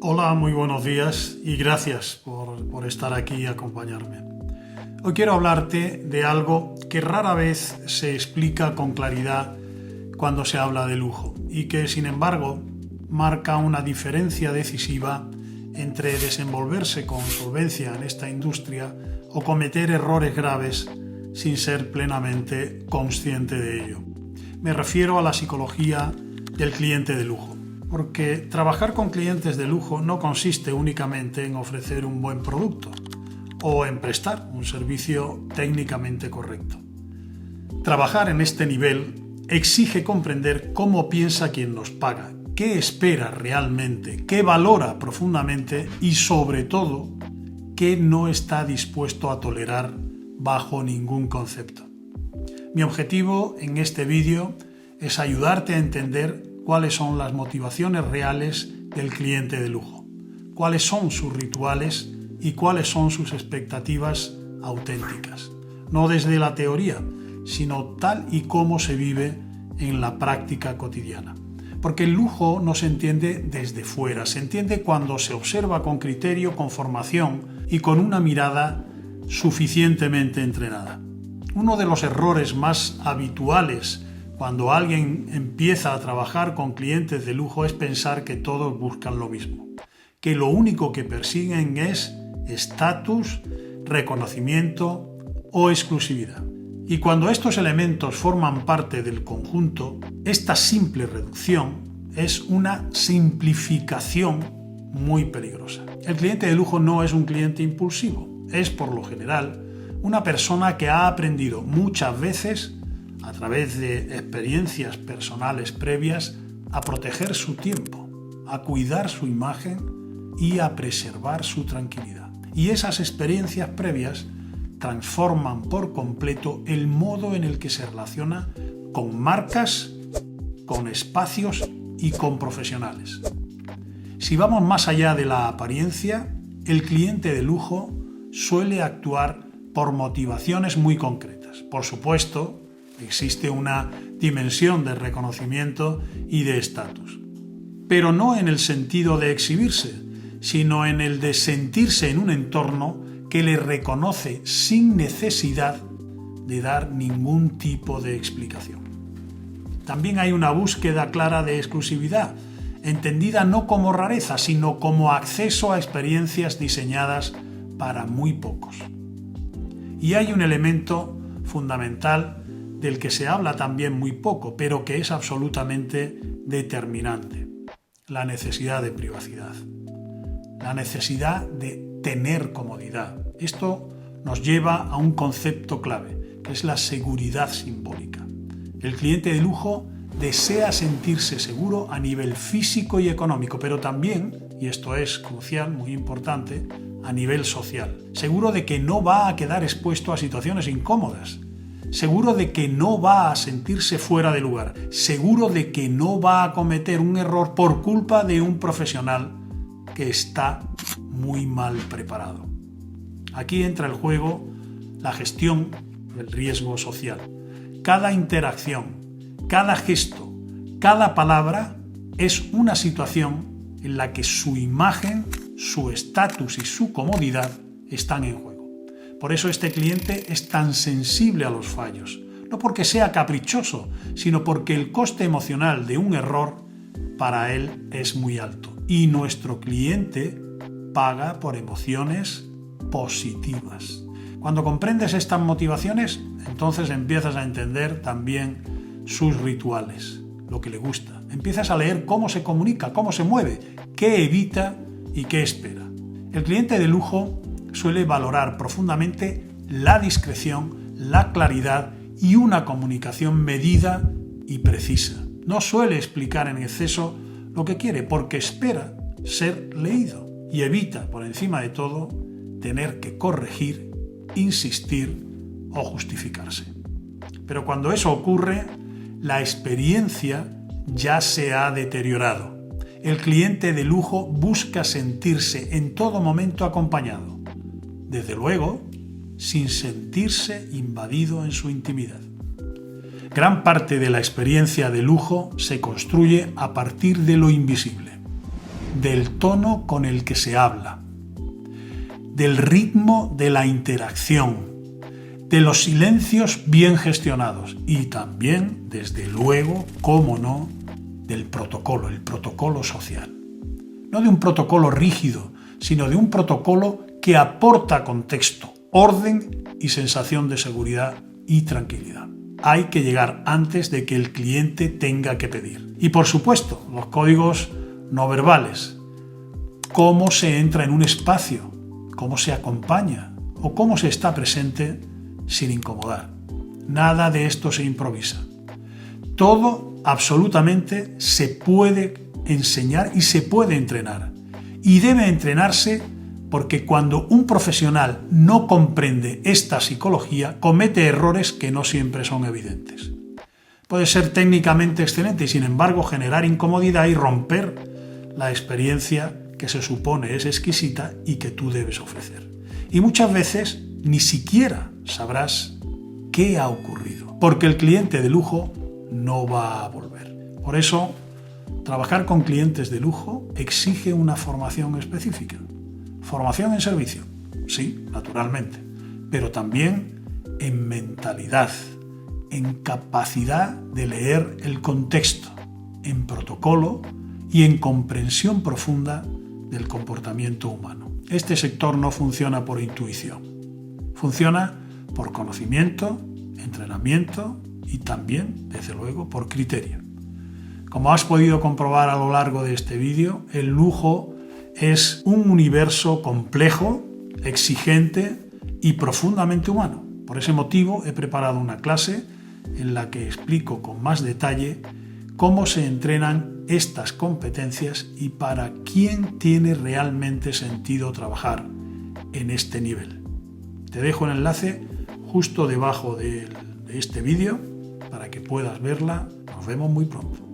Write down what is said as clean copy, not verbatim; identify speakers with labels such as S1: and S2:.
S1: Hola, muy buenos días y gracias por estar aquí y acompañarme. Hoy quiero hablarte de algo que rara vez se explica con claridad cuando se habla de lujo y que, sin embargo, marca una diferencia decisiva entre desenvolverse con solvencia en esta industria o cometer errores graves sin ser plenamente consciente de ello. Me refiero a la psicología del cliente de lujo, porque trabajar con clientes de lujo no consiste únicamente en ofrecer un buen producto o en prestar un servicio técnicamente correcto. Trabajar en este nivel exige comprender cómo piensa quien nos paga, qué espera realmente, qué valora profundamente y, sobre todo, qué no está dispuesto a tolerar bajo ningún concepto. Mi objetivo en este vídeo es ayudarte a entender cuáles son las motivaciones reales del cliente de lujo, cuáles son sus rituales y cuáles son sus expectativas auténticas, no desde la teoría, sino tal y como se vive en la práctica cotidiana. Porque el lujo no se entiende desde fuera, se entiende cuando se observa con criterio, con formación y con una mirada suficientemente entrenada. Uno de los errores más habituales cuando alguien empieza a trabajar con clientes de lujo es pensar que todos buscan lo mismo, que lo único que persiguen es estatus, reconocimiento o exclusividad. Y cuando estos elementos forman parte del conjunto, esta simple reducción es una simplificación muy peligrosa. El cliente de lujo no es un cliente impulsivo, es por lo general una persona que ha aprendido muchas veces a través de experiencias personales previas a proteger su tiempo, a cuidar su imagen y a preservar su tranquilidad. Y esas experiencias previas transforman por completo el modo en el que se relaciona con marcas, con espacios y con profesionales. Si vamos más allá de la apariencia, el cliente de lujo suele actuar por motivaciones muy concretas. Por supuesto, existe una dimensión de reconocimiento y de estatus, pero no en el sentido de exhibirse, sino en el de sentirse en un entorno que le reconoce sin necesidad de dar ningún tipo de explicación. También hay una búsqueda clara de exclusividad, entendida no como rareza, sino como acceso a experiencias diseñadas para muy pocos. Y hay un elemento fundamental del que se habla también muy poco, pero que es absolutamente determinante: la necesidad de privacidad, la necesidad de tener comodidad. Esto nos lleva a un concepto clave, que es la seguridad simbólica. El cliente de lujo desea sentirse seguro a nivel físico y económico, pero también, y esto es crucial, muy importante, a nivel social. Seguro de que no va a quedar expuesto a situaciones incómodas. Seguro de que no va a sentirse fuera de lugar. Seguro de que no va a cometer un error por culpa de un profesional que está muy mal preparado. Aquí entra en juego la gestión del riesgo social. Cada interacción, cada gesto, cada palabra es una situación en la que su imagen, su estatus y su comodidad están en juego. Por eso este cliente es tan sensible a los fallos, no porque sea caprichoso, sino porque el coste emocional de un error para él es muy alto. Y nuestro cliente paga por emociones positivas. Cuando comprendes estas motivaciones, entonces empiezas a entender también sus rituales, lo que le gusta. Empiezas a leer cómo se comunica, cómo se mueve, qué evita y qué espera. El cliente de lujo suele valorar profundamente la discreción, la claridad y una comunicación medida y precisa. No suele explicar en exceso lo que quiere porque espera ser leído y evita, por encima de todo, tener que corregir, insistir o justificarse. Pero cuando eso ocurre, la experiencia ya se ha deteriorado. El cliente de lujo busca sentirse en todo momento acompañado, desde luego, sin sentirse invadido en su intimidad. Gran parte de la experiencia de lujo se construye a partir de lo invisible. del tono con el que se habla, del ritmo de la interacción, de los silencios bien gestionados y también, desde luego, cómo no, del protocolo, el protocolo social. No de un protocolo rígido, sino de un protocolo que aporta contexto, orden y sensación de seguridad y tranquilidad. Hay que llegar antes de que el cliente tenga que pedir. Y por supuesto, los códigos no verbales. Cómo se entra en un espacio, cómo se acompaña o cómo se está presente sin incomodar. Nada de esto se improvisa. Todo absolutamente se puede enseñar y se puede entrenar. Y debe entrenarse porque cuando un profesional no comprende esta psicología, comete errores que no siempre son evidentes. Puede ser técnicamente excelente y sin embargo generar incomodidad y romper la experiencia que se supone es exquisita y que tú debes ofrecer. Y muchas veces ni siquiera sabrás qué ha ocurrido, porque el cliente de lujo no va a volver. Por eso, trabajar con clientes de lujo exige una formación específica. Formación en servicio, sí, naturalmente, pero también en mentalidad, en capacidad de leer el contexto, en protocolo y en comprensión profunda del comportamiento humano. Este sector no funciona por intuición, funciona por conocimiento, entrenamiento y también, desde luego, por criterio. Como has podido comprobar a lo largo de este vídeo, el lujo es un universo complejo, exigente y profundamente humano. Por ese motivo he preparado una clase en la que explico con más detalle cómo se entrenan estas competencias y para quién tiene realmente sentido trabajar en este nivel. Te dejo el enlace justo debajo de este vídeo para que puedas verla. Nos vemos muy pronto.